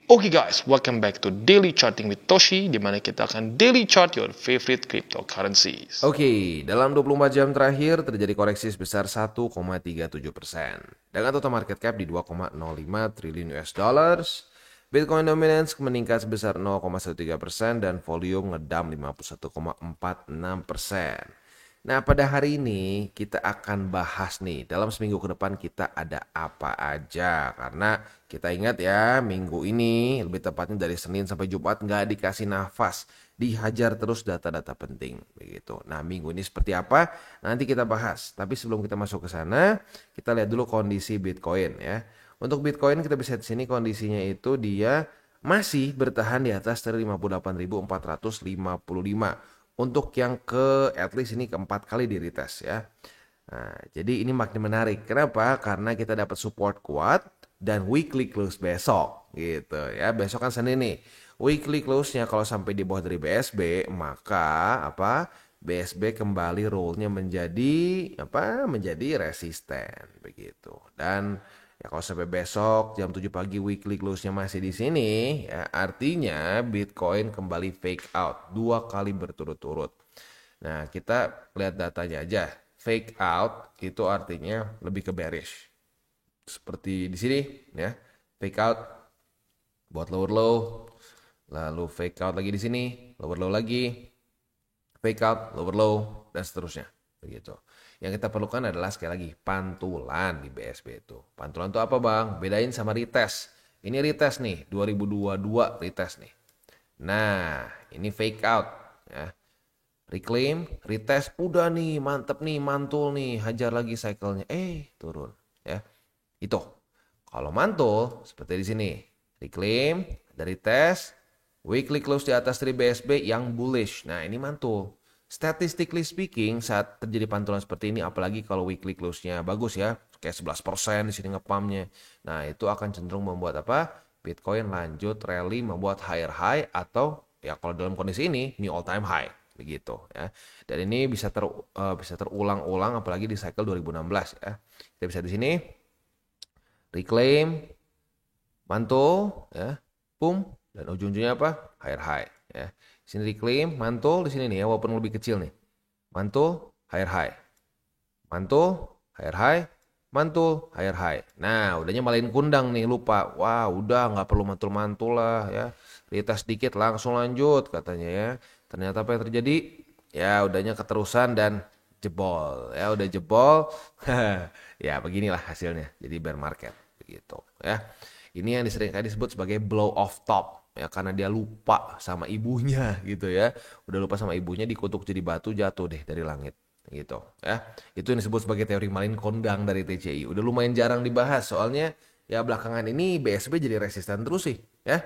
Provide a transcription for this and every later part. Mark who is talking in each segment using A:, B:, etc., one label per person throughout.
A: Oke guys, welcome back to Daily Charting with Toshi, di mana kita akan daily chart your favorite cryptocurrencies.
B: Oke, dalam 24 jam terakhir terjadi koreksi sebesar 1,37%. Dengan total market cap di 2,05 triliun US dollars. Bitcoin dominance meningkat sebesar 0,13% dan volume ngedam 51,46%. Nah, pada hari ini kita akan bahas nih, dalam seminggu ke depan kita ada apa aja. Karena kita ingat ya, minggu ini, lebih tepatnya dari Senin sampai Jumat, nggak dikasih nafas. Dihajar terus data-data penting. Begitu. Nah, minggu ini seperti apa? Nanti kita bahas. Tapi sebelum kita masuk ke sana, kita lihat dulu kondisi Bitcoin ya. Untuk Bitcoin kita bisa di sini kondisinya itu dia masih bertahan di atas dari 58.455. Untuk yang ke at least ini keempat kali di retest ya. Nah, jadi ini makin menarik. Kenapa? Karena kita dapat support kuat dan weekly close besok gitu ya. Besok kan Senin nih. Weekly close-nya kalau sampai di bawah dari BSB, maka apa? BSB kembali roll-nya menjadi apa? Menjadi resisten begitu. Dan ya kalau sampai besok jam 7 pagi weekly close-nya masih di sini, ya artinya Bitcoin kembali fake out 2 kali berturut-turut. Nah, kita lihat datanya aja. Fake out itu artinya lebih ke bearish. Seperti di sini ya. Fake out buat lower low, lalu fake out lagi di sini, lower low lagi, fake out, lower low, dan seterusnya. Begitu. Yang kita perlukan adalah sekali lagi pantulan di BSB itu. Pantulan itu apa bang? Bedain sama retest. Ini retest nih, 2022 retest nih. Nah, ini fake out ya. Reclaim, retest, udah nih, mantep nih, mantul nih, hajar lagi cycle-nya. Turun ya. Itu. Kalau mantul seperti di sini. Reclaim, dari tes, weekly close di atas 3 BSB yang bullish. Nah, ini mantul. Statistically speaking, saat terjadi pantulan seperti ini, apalagi kalau weekly close-nya bagus ya, kayak 11% di sini ngepamnya. Nah, itu akan cenderung membuat apa? Bitcoin lanjut rally membuat higher high atau ya kalau dalam kondisi ini new all time high begitu ya. Dan ini bisa terulang-ulang apalagi di cycle 2016 ya. Kita bisa di sini reclaim, mantul ya, boom, dan ujung-ujungnya apa? Higher high ya. Sini reclaim, mantul di sini nih ya, walaupun lebih kecil nih. Mantul, higher high. Mantul, higher high, mantul, higher high. Nah, udahnya malain kundang nih, lupa. Wah, udah nggak perlu mantul-mantul lah ya. Retest dikit langsung lanjut katanya ya. Ternyata apa yang terjadi? Ya, udahnya keterusan dan jebol. Ya, udah jebol. Ya, beginilah hasilnya. Jadi bear market begitu ya. Ini yang seringkali disebut sebagai blow off top ya, karena dia lupa sama ibunya gitu ya. Udah lupa sama ibunya, dikutuk jadi batu, jatuh deh dari langit gitu ya. Itu yang disebut sebagai teori malin kondang dari TCI. Udah lumayan jarang dibahas soalnya ya belakangan ini BSB jadi resisten terus sih ya.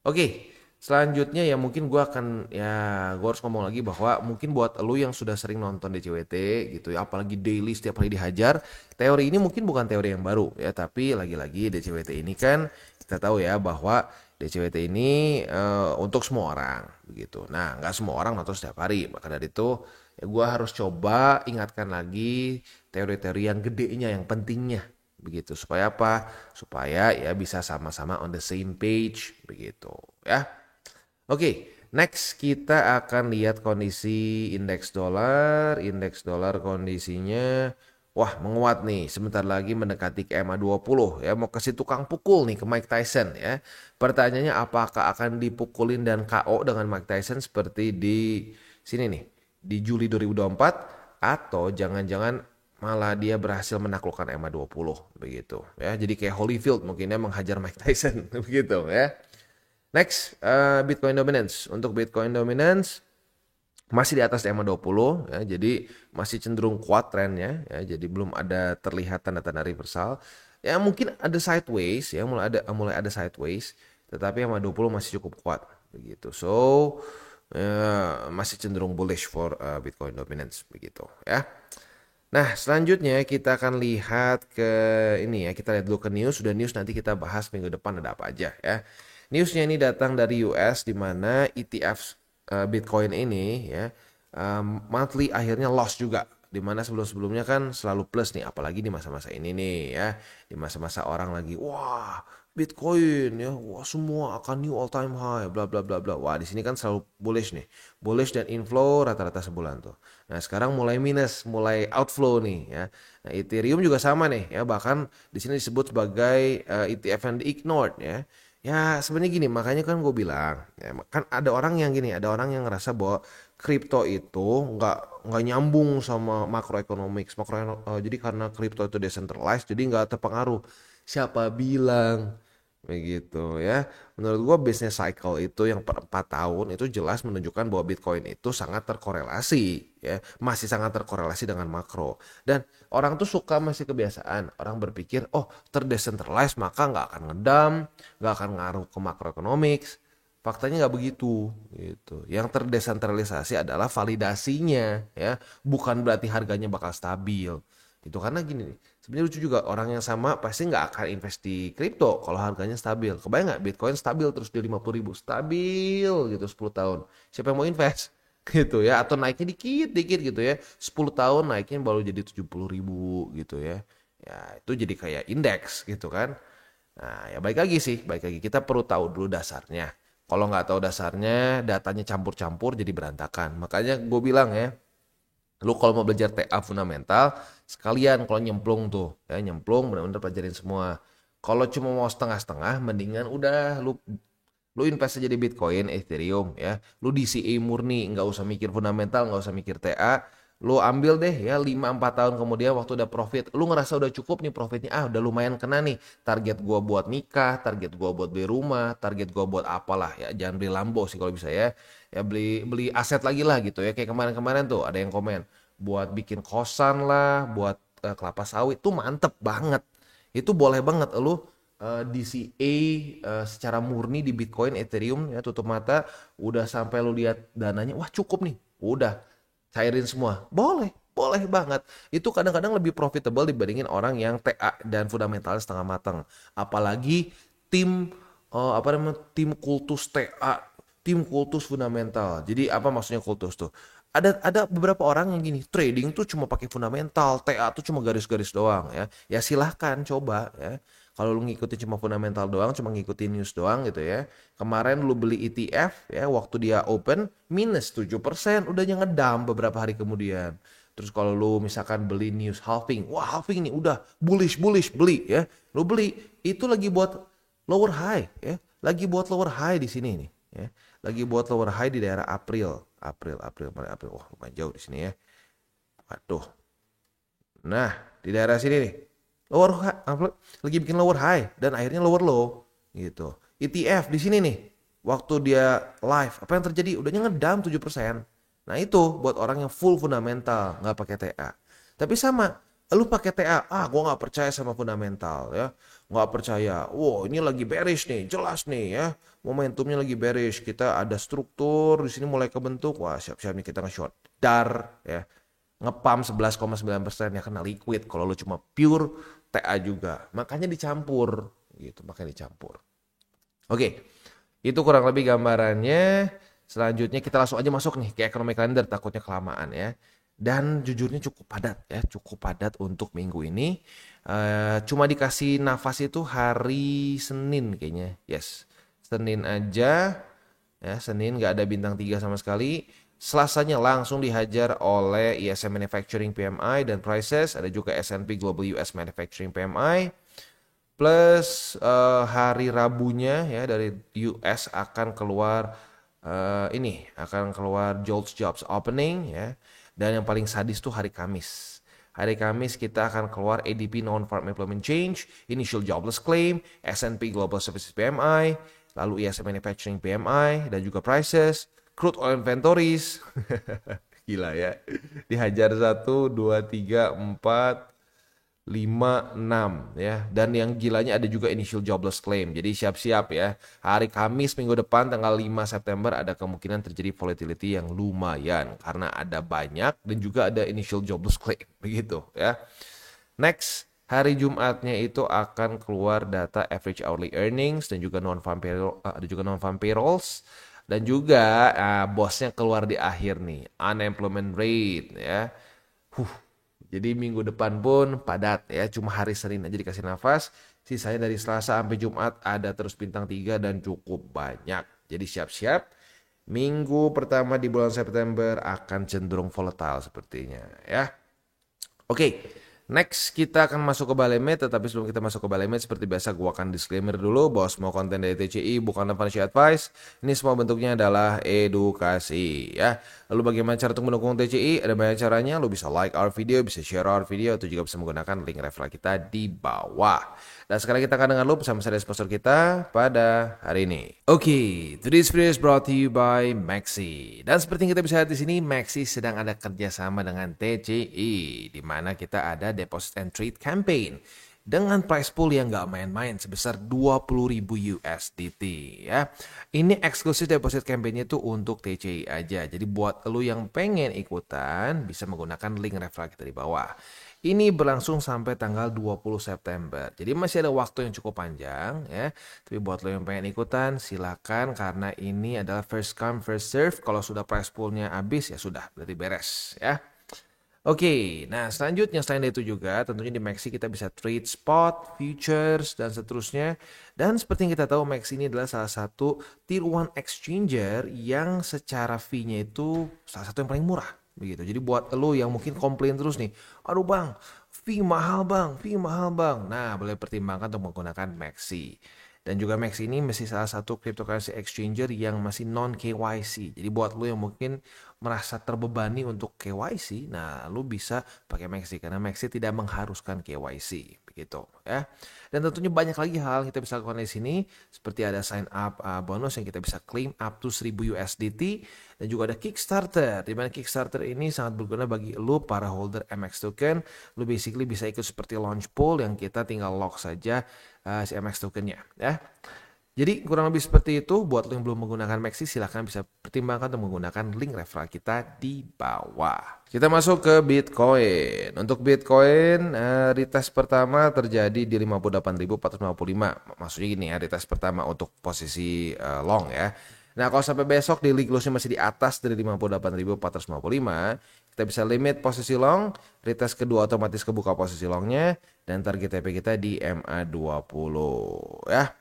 B: Oke, selanjutnya ya mungkin gue harus ngomong lagi bahwa mungkin buat lu yang sudah sering nonton DCWT gitu ya, apalagi daily setiap hari dihajar, teori ini mungkin bukan teori yang baru ya, tapi lagi-lagi DCWT ini kan kita tahu ya bahwa DCWT ini untuk semua orang begitu. Nah, nggak semua orang nonton setiap hari, maka dari itu ya gue harus coba ingatkan lagi teori-teori yang gedenya, yang pentingnya begitu, supaya apa? Supaya ya bisa sama-sama on the same page begitu ya. Oke, next kita akan lihat kondisi indeks dolar. Indeks dolar kondisinya wah menguat nih, sebentar lagi mendekati ke EMA 20 ya, mau kasih tukang pukul nih ke Mike Tyson ya. Pertanyaannya apakah akan dipukulin dan KO dengan Mike Tyson seperti di sini nih di Juli 2024, atau jangan-jangan malah dia berhasil menaklukkan EMA 20 begitu ya. Jadi kayak Holyfield mungkinnya menghajar Mike Tyson begitu ya. Next, Bitcoin dominance. Untuk Bitcoin dominance masih di atas EMA 20 ya. Jadi masih cenderung kuat trennya ya. Jadi belum ada terlihat tanda-tanda reversal. Ya mungkin ada sideways ya, mulai ada sideways, tetapi EMA 20 masih cukup kuat begitu. So, masih cenderung bullish for Bitcoin dominance begitu ya. Nah, selanjutnya kita akan lihat ke ini ya. Kita lihat dulu ke news. Sudah news, nanti kita bahas minggu depan ada apa aja ya. Newsnya ini datang dari US, di mana ETF Bitcoin ini ya monthly akhirnya loss juga. Di mana sebelum-sebelumnya kan selalu plus nih, apalagi di masa-masa ini nih ya. Di masa-masa orang lagi wah Bitcoin ya, wah semua akan new all time high, bla bla bla bla. Wah di sini kan selalu bullish nih, bullish dan inflow rata-rata sebulan tuh. Nah sekarang mulai minus, mulai outflow nih ya. Nah Ethereum juga sama nih ya, bahkan di sini disebut sebagai ETF yang ignored ya. Ya sebenarnya gini, makanya kan gue bilang, ya, kan ada orang yang gini, ada orang yang ngerasa bahwa kripto itu nggak nyambung sama macroeconomics, jadi karena kripto itu decentralized, jadi nggak terpengaruh. Siapa bilang? Begitu ya. Menurut gua business cycle itu yang per 4 tahun itu jelas menunjukkan bahwa Bitcoin itu sangat terkorelasi ya, masih sangat terkorelasi dengan makro. Dan orang tuh suka masih kebiasaan, orang berpikir oh terdecentralized maka nggak akan ngedam, nggak akan ngaruh ke macroeconomics. Faktanya nggak begitu gitu. Yang terdesentralisasi adalah validasinya ya, bukan berarti harganya bakal stabil. Itu karena gini nih, sebenarnya lucu juga orang yang sama pasti nggak akan invest di kripto kalau harganya stabil. Kebayang nggak Bitcoin stabil terus di 50.000 stabil gitu 10 tahun. Siapa yang mau invest? Gitu ya, atau naiknya dikit-dikit gitu ya. 10 tahun naiknya baru jadi 70.000 gitu ya. Ya itu jadi kayak indeks gitu kan. Nah ya baik lagi sih, baik lagi kita perlu tahu dulu dasarnya. Kalau nggak tahu dasarnya, datanya campur-campur jadi berantakan. Makanya gue bilang ya, lu kalau mau belajar TA fundamental sekalian kalau nyemplung tuh ya nyemplung benar-benar pelajarin semua. Kalau cuma mau setengah-setengah mendingan udah lu invest aja di Bitcoin, Ethereum ya. Lu DCA murni, nggak usah mikir fundamental, nggak usah mikir TA. Lu ambil deh ya 5-4 tahun kemudian waktu udah profit. Lu ngerasa udah cukup nih profitnya, udah lumayan kena nih. Target gua buat nikah, target gua buat beli rumah, target gua buat apalah ya. Jangan beli Lambo sih kalau bisa ya. Ya beli beli aset lagi lah gitu ya. Kayak kemarin-kemarin tuh ada yang komen buat bikin kosan lah, buat kelapa sawit tuh mantep banget. Itu boleh banget lu DCA secara murni di Bitcoin, Ethereum ya tutup mata, udah sampai lu lihat dananya, wah cukup nih, udah cairin semua, boleh banget. Itu kadang-kadang lebih profitable dibandingin orang yang TA dan fundamentalnya setengah matang. Apalagi tim apa namanya tim kultus TA, tim kultus fundamental. Jadi apa maksudnya kultus tuh? Ada beberapa orang yang gini, trading tuh cuma pakai fundamental, TA tuh cuma garis-garis doang ya. Ya silahkan coba ya. Kalau lu ngikutin cuma fundamental doang, cuma ngikutin news doang gitu ya. Kemarin lu beli ETF ya, waktu dia open minus 7%, udahnya ngedam beberapa hari kemudian. Terus kalau lu misalkan beli news halving, wah halving nih udah bullish beli ya. Lu beli itu lagi buat lower high ya. Lagi buat lower high di sini nih ya. Lagi buat lower high di daerah April. Wah, lumayan jauh di sini ya. Waduh. Nah, di daerah sini nih lower high, lagi bikin lower high dan akhirnya lower low gitu. ETF di sini nih waktu dia live apa yang terjadi udahnya ngedam 7%. Nah itu buat orang yang full fundamental nggak pakai TA. Tapi sama lu pakai TA, gua nggak percaya sama fundamental ya, nggak percaya. Wow ini lagi bearish nih, jelas nih ya, momentumnya lagi bearish. Kita ada struktur di sini mulai kebentuk, wah siap-siap nih kita nge-short dar ya, ngepam 11,9% ya kena liquid. Kalau lu cuma pure TA juga, makanya dicampur gitu, makanya dicampur. Oke, itu kurang lebih gambarannya. Selanjutnya kita langsung aja masuk nih ke economic calendar, takutnya kelamaan ya. Dan jujurnya cukup padat ya, cukup padat untuk minggu ini. Cuma dikasih nafas itu hari Senin kayaknya, yes. Senin aja, ya Senin nggak ada bintang 3 sama sekali. Selasanya langsung dihajar oleh ISM Manufacturing PMI dan Prices, ada juga S&P Global US Manufacturing PMI. Plus hari Rabunya ya dari US akan keluar akan keluar Jobs Opening ya. Dan yang paling sadis tuh hari Kamis. Hari Kamis kita akan keluar ADP Non-Farm Employment Change, Initial Jobless Claim, S&P Global Services PMI, lalu ISM Manufacturing PMI dan juga Prices, crude oil inventories. Gila ya. Dihajar 1, 2, 3, 4, 5, 6 ya. Dan yang gilanya ada juga initial jobless claim. Jadi siap-siap ya. Hari Kamis minggu depan tanggal 5 September ada kemungkinan terjadi volatility yang lumayan karena ada banyak dan juga ada initial jobless claim begitu ya. Next, hari Jumatnya itu akan keluar data average hourly earnings dan juga non-farm payroll, ada juga non-farm payrolls. Dan juga bosnya keluar di akhir nih, unemployment rate ya. Jadi minggu depan pun padat ya, cuma hari Senin aja dikasih nafas. Sisanya dari Selasa sampai Jumat ada terus bintang 3 dan cukup banyak. Jadi siap-siap. Minggu pertama di bulan September akan cenderung volatile sepertinya ya. Oke, next kita akan masuk ke Balemate, tetapi sebelum kita masuk ke Balemate seperti biasa gua akan disclaimer dulu bahwa semua konten dari TCI bukan financial advice. Ini semua bentuknya adalah edukasi ya. Lalu bagaimana cara untuk mendukung TCI? Ada banyak caranya. Lu bisa like our video, bisa share our video, atau juga bisa menggunakan link referral kita di bawah. Dan sekarang kita akan dengar lu pesan-pesan dari sponsor kita pada hari ini. Oke, today's video is brought to you by Maxi. Dan seperti yang kita bisa lihat di sini, Maxi sedang ada kerjasama dengan TCI, di mana kita ada deposit and trade campaign dengan price pool yang gak main-main sebesar 20.000 USDT ya. Ini eksklusif deposit campaign-nya itu untuk TCI aja. Jadi buat lu yang pengen ikutan bisa menggunakan link referral kita di bawah. Ini berlangsung sampai tanggal 20 September. Jadi masih ada waktu yang cukup panjang ya. Tapi buat lo yang pengen ikutan silakan karena ini adalah first come first serve. Kalau sudah price poolnya habis ya sudah berarti beres ya. Oke, nah selanjutnya selain itu juga tentunya di Maxi kita bisa trade spot, futures, dan seterusnya. Dan seperti yang kita tahu Maxi ini adalah salah satu tier 1 exchanger yang secara fee-nya itu salah satu yang paling murah. Begitu. Jadi buat lo yang mungkin komplain terus nih, aduh bang, fee mahal bang. Nah, boleh pertimbangkan untuk menggunakan Maxi. Dan juga Maxi ini masih salah satu cryptocurrency exchanger yang masih non KYC. Jadi buat lo yang mungkin merasa terbebani untuk KYC, nah lo bisa pakai Maxi karena Maxi tidak mengharuskan KYC, begitu ya. Dan tentunya banyak lagi hal yang kita bisa lakukan di sini, seperti ada sign up bonus yang kita bisa claim up to 1000 USDT, dan juga ada Kickstarter, di mana Kickstarter ini sangat berguna bagi lo para holder MX token. Lo basically bisa ikut seperti launch pool yang kita tinggal lock saja si MX tokennya ya. Jadi kurang lebih seperti itu. Buat lo yang belum menggunakan Maxi silahkan bisa pertimbangkan untuk menggunakan link referral kita di bawah. Kita masuk ke Bitcoin. Untuk Bitcoin retest pertama terjadi di 58.455. Maksudnya gini ya, retest pertama untuk posisi long ya. Nah kalau sampai besok daily close-nya masih di atas dari 58.455, kita bisa limit posisi long, retest kedua otomatis kebuka posisi longnya, dan target TP kita di MA20 ya.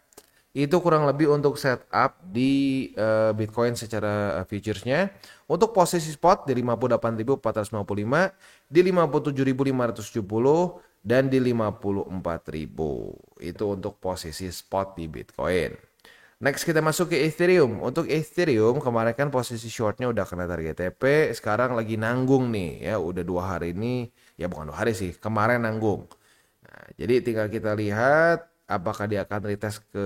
B: Itu kurang lebih untuk setup di Bitcoin secara futuresnya. Untuk posisi spot di 58.455, di 57.570, dan di 54.000. Itu untuk posisi spot di Bitcoin. Next kita masuk ke Ethereum. Untuk Ethereum kemarin kan posisi shortnya udah kena target TP. Sekarang lagi nanggung nih ya. Udah 2 hari ini. Ya bukan 2 hari sih. Kemarin nanggung. Nah, jadi tinggal kita lihat apakah dia akan retest ke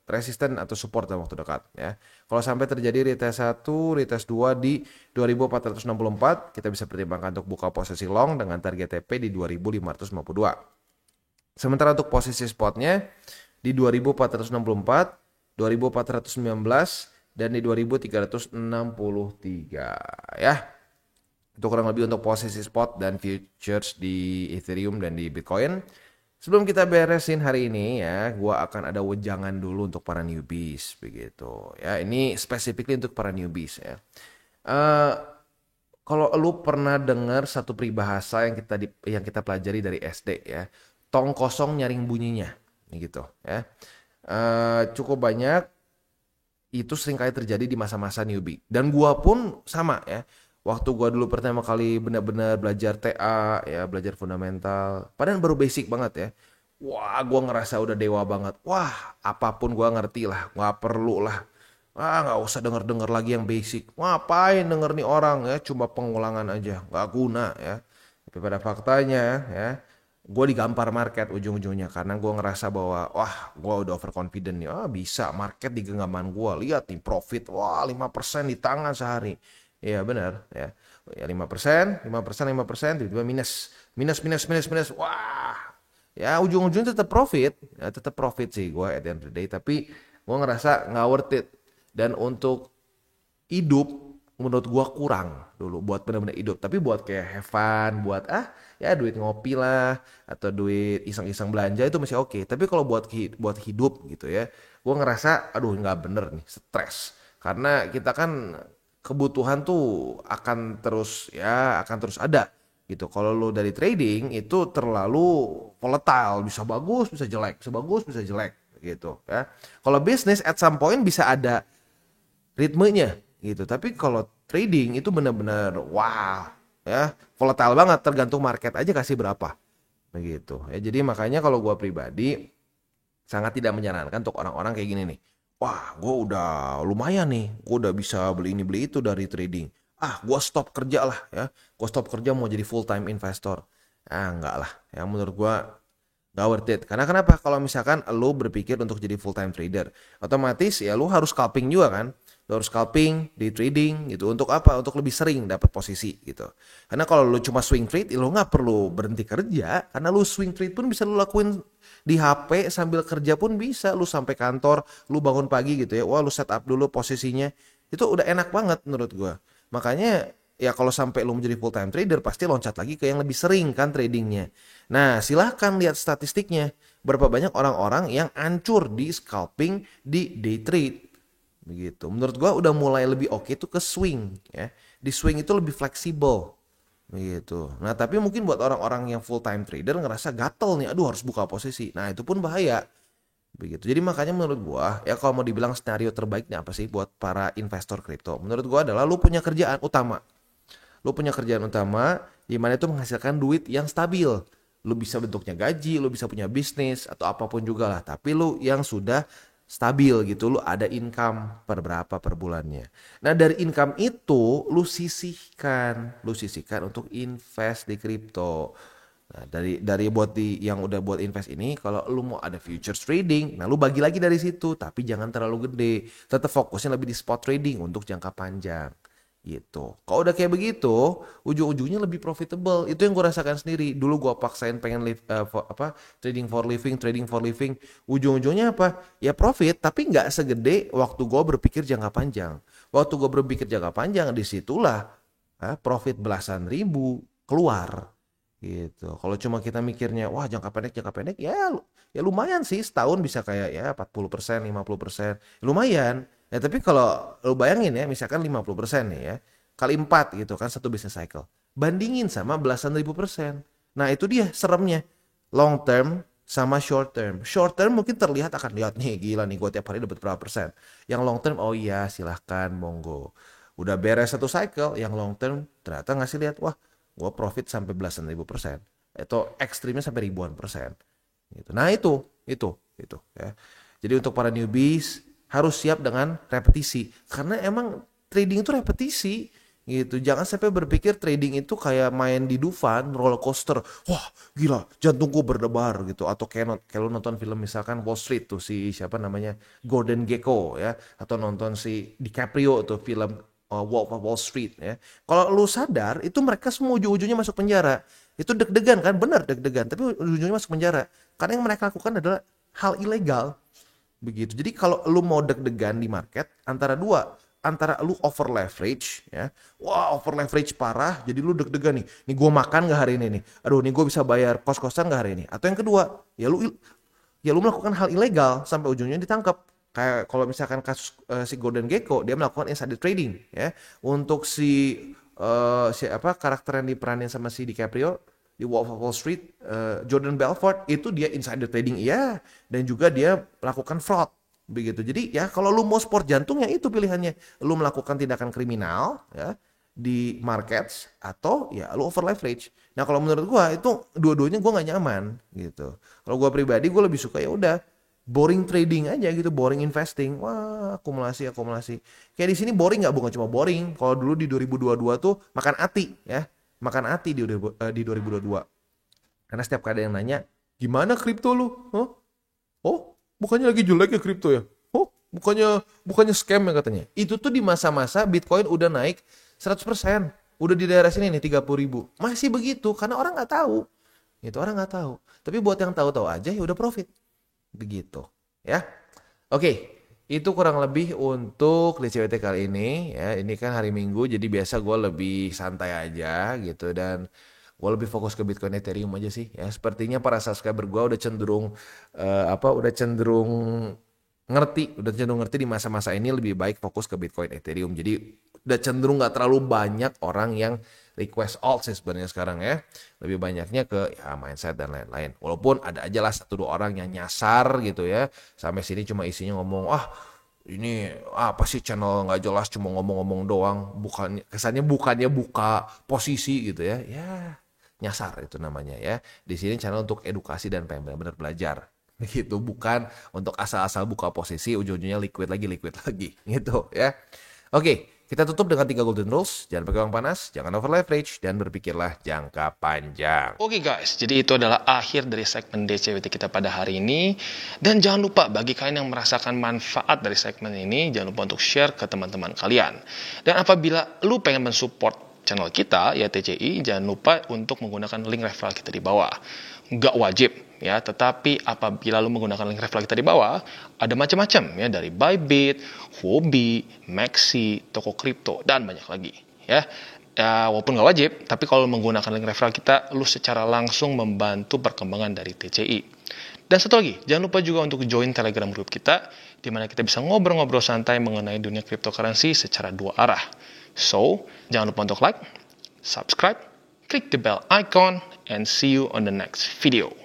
B: resisten atau support dalam waktu dekat ya. Kalau sampai terjadi retest 1, retest 2 di 2464, kita bisa pertimbangkan untuk buka posisi long dengan target TP di 2552. Sementara untuk posisi spotnya di 2464, 2419, dan di 2363 ya. Itu kurang lebih untuk posisi spot dan futures di Ethereum dan di Bitcoin. Sebelum kita beresin hari ini ya, gua akan ada wejangan dulu untuk para newbies begitu. Ya, ini specifically untuk para newbies ya. Kalau lu pernah dengar satu peribahasa yang kita pelajari dari SD ya, tong kosong nyaring bunyinya, gitu ya. Cukup banyak itu seringkali terjadi di masa-masa newbie. Dan gua pun sama ya. Waktu gua dulu pertama kali benar-benar belajar TA ya, belajar fundamental, padahal baru basic banget ya. Wah, gua ngerasa udah dewa banget. Wah, apapun gua ngerti lah, nggak perlu lah. Nggak usah denger-denger lagi yang basic. Ngapain denger nih orang ya, cuma pengulangan aja, nggak guna ya. Tapi pada faktanya ya, gue digampar market ujung-ujungnya karena gue ngerasa bahwa wah gue udah overconfident nih, bisa market di genggaman gue, lihat nih profit, wah 5% di tangan sehari. Iya benar ya. Ya 5%, tiba-tiba minus. Wah. Ya ujung-ujungnya tetap profit. Ya, tetap profit sih gue at the end of the day, tapi gue ngerasa nggak worth it. Dan untuk hidup menurut gue kurang dulu buat benar-benar hidup. Tapi buat kayak have fun, buat ya duit ngopi lah atau duit iseng-iseng belanja itu masih oke. Tapi kalau buat hidup gitu ya, gue ngerasa aduh nggak bener nih, stres. Karena kita kan kebutuhan tuh akan terus ada gitu. Kalau lo dari trading itu terlalu volatile, bisa bagus, bisa jelek, bisa bagus, bisa jelek gitu ya. Kalau bisnis at some point bisa ada ritmenya gitu. Tapi kalau trading itu benar-benar wah ya, volatile banget, tergantung market aja kasih berapa begitu. Ya jadi makanya kalau gua pribadi sangat tidak menyarankan untuk orang-orang kayak gini nih. Wah, gue udah lumayan nih, gue udah bisa beli ini beli itu dari trading. Ah, gue stop kerja lah ya, gue stop kerja mau jadi full time investor. Ah, enggak lah, ya menurut gue nggak worth it. Karena kenapa? Kalau misalkan lo berpikir untuk jadi full time trader, otomatis ya lo harus scalping juga kan. Lo harus scalping di trading gitu. Untuk apa? Untuk lebih sering dapat posisi gitu. Karena kalau lo cuma swing trade, lo nggak perlu berhenti kerja. Karena lo swing trade pun bisa lo lakuin di HP sambil kerja pun bisa. Lo sampai kantor, lo bangun pagi gitu ya. Wah, lo set up dulu posisinya. Itu udah enak banget menurut gua. Makanya ya kalau sampai lo menjadi full time trader pasti loncat lagi ke yang lebih sering kan tradingnya. Nah, silahkan lihat statistiknya. Berapa banyak orang-orang yang hancur di scalping di day trade. Begitu. Menurut gua udah mulai lebih oke tuh ke swing ya. Di swing itu lebih fleksibel. Begitu. Nah, tapi mungkin buat orang-orang yang full time trader ngerasa gatel nih, aduh harus buka posisi. Nah, itu pun bahaya. Begitu. Jadi makanya menurut gua, ya kalau mau dibilang skenario terbaiknya apa sih buat para investor kripto? Menurut gua adalah lu punya kerjaan utama. Lu punya kerjaan utama di mana itu menghasilkan duit yang stabil. Lu bisa bentuknya gaji, lu bisa punya bisnis atau apapun juga lah. Tapi lu yang sudah stabil gitu, lu ada income per berapa per bulannya. Nah dari income itu lu sisihkan untuk invest di kripto. Nah, dari buat yang udah buat invest ini, kalau lu mau ada futures trading, nah lu bagi lagi dari situ, tapi jangan terlalu gede. Tetap fokusnya lebih di spot trading untuk jangka panjang gitu. Kalau udah kayak begitu, ujung-ujungnya lebih profitable. Itu yang gue rasakan sendiri. Dulu gue paksain pengen trading for living. Ujung-ujungnya apa? Ya profit, tapi nggak segede waktu gue berpikir jangka panjang. Waktu gue berpikir jangka panjang, disitulah profit belasan ribu keluar gitu. Kalau cuma kita mikirnya, wah jangka pendek, ya lumayan sih, setahun bisa kayak ya 40%, 50%, lumayan. Ya tapi kalau lu bayangin ya, misalkan 50% nih ya, kali 4 gitu kan satu business cycle. Bandingin sama belasan ribu persen. Nah itu dia seremnya. Long term sama short term. Short term mungkin terlihat akan lihat nih, gila nih gue tiap hari dapat berapa persen. Yang long term, oh iya silahkan monggo. Udah beres satu cycle, yang long term ternyata ngasih lihat, wah gue profit sampai belasan ribu persen atau ekstrimnya sampai ribuan persen gitu. Nah itu ya. Jadi untuk para newbies harus siap dengan repetisi karena emang trading itu repetisi gitu. Jangan sampai berpikir trading itu kayak main di Dufan roller coaster. Wah gila jantungku berdebar gitu. Atau kayak kalau nonton film misalkan Wall Street tuh si siapa namanya Gordon Gekko ya, atau nonton si DiCaprio tuh film Wolf of Wall Street ya. Kalau lu sadar itu mereka semua ujung-ujungnya masuk penjara. Itu deg-degan kan, benar deg-degan, tapi ujung-ujungnya masuk penjara. Karena yang mereka lakukan adalah hal ilegal. Begitu. Jadi kalau lu mau deg-degan di market antara dua, antara lu over leverage ya. Wah, over leverage parah, jadi lu deg-degan nih. Nih gua makan gak hari ini nih? Aduh, nih gua bisa bayar kos-kosan gak hari ini? Atau yang kedua, ya lu melakukan hal ilegal sampai ujungnya ditangkap. Kayak kalau misalkan kasus si Gordon Gekko, dia melakukan insider trading ya. Untuk karakter yang diperanin sama si DiCaprio di Wolf of Wall Street, Jordan Belfort itu dia insider trading iya, dan juga dia melakukan fraud begitu. Jadi ya kalau lu mau sport jantung ya itu pilihannya. Lu melakukan tindakan kriminal ya di markets atau ya lu over leverage. Nah kalau menurut gua itu dua-duanya gua nggak nyaman gitu. Kalau gua pribadi gua lebih suka ya udah boring trading aja gitu, boring investing. Wah, akumulasi. Kayak di sini boring nggak, bukan cuma boring. Kalau dulu di 2022 tuh makan hati ya. Makan hati di 2022. Karena setiap kali ada yang nanya, "Gimana kripto lu?" Huh? Oh, bukannya lagi jelek ya kripto ya? Oh, bukannya scam ya katanya. Itu tuh di masa-masa Bitcoin udah naik 100%. Udah di daerah sini nih 30.000. Masih begitu karena orang nggak tahu. Itu orang nggak tahu. Tapi buat yang tahu-tahu aja ya udah profit. Begitu ya. Oke, itu kurang lebih untuk DCWT kali ini ya. Ini kan hari Minggu jadi biasa gue lebih santai aja gitu, dan gue lebih fokus ke Bitcoin Ethereum aja sih ya. Sepertinya para subscriber gue udah cenderung udah cenderung ngerti di masa-masa ini lebih baik fokus ke Bitcoin Ethereum. Jadi udah cenderung nggak terlalu banyak orang yang request alt sih sebenarnya sekarang ya. Lebih banyaknya ke ya mindset dan lain-lain. Walaupun ada aja lah 1-2 orang yang nyasar gitu ya. Sampai sini cuma isinya ngomong, ini apa sih channel nggak jelas cuma ngomong-ngomong doang. Kesannya bukannya buka posisi gitu ya. Ya nyasar itu namanya ya. Di sini channel untuk edukasi dan pengen benar-benar belajar. Gitu, bukan untuk asal-asal buka posisi ujung-ujungnya liquid lagi gitu ya. Oke. Kita tutup dengan 3 golden rules. Jangan pakai uang panas, jangan over leverage, dan berpikirlah jangka panjang.
A: Oke guys, jadi itu adalah akhir dari segmen DCWT kita pada hari ini. Dan jangan lupa bagi kalian yang merasakan manfaat dari segmen ini, jangan lupa untuk share ke teman-teman kalian. Dan apabila lu pengen mensupport channel kita, ya TCI, jangan lupa untuk menggunakan link referral kita di bawah. Nggak wajib ya, tetapi apabila lu menggunakan link referral kita di bawah, ada macam-macam ya, dari Bybit, Huobi, Maxi, toko kripto, dan banyak lagi ya. Walaupun nggak wajib, tapi kalau menggunakan link referral kita, lu secara langsung membantu perkembangan dari TCI. Dan satu lagi, jangan lupa juga untuk join Telegram group kita, di mana kita bisa ngobrol-ngobrol santai mengenai dunia cryptocurrency secara 2 arah. So, jangan lupa untuk like, subscribe, click the bell icon, and see you on the next video.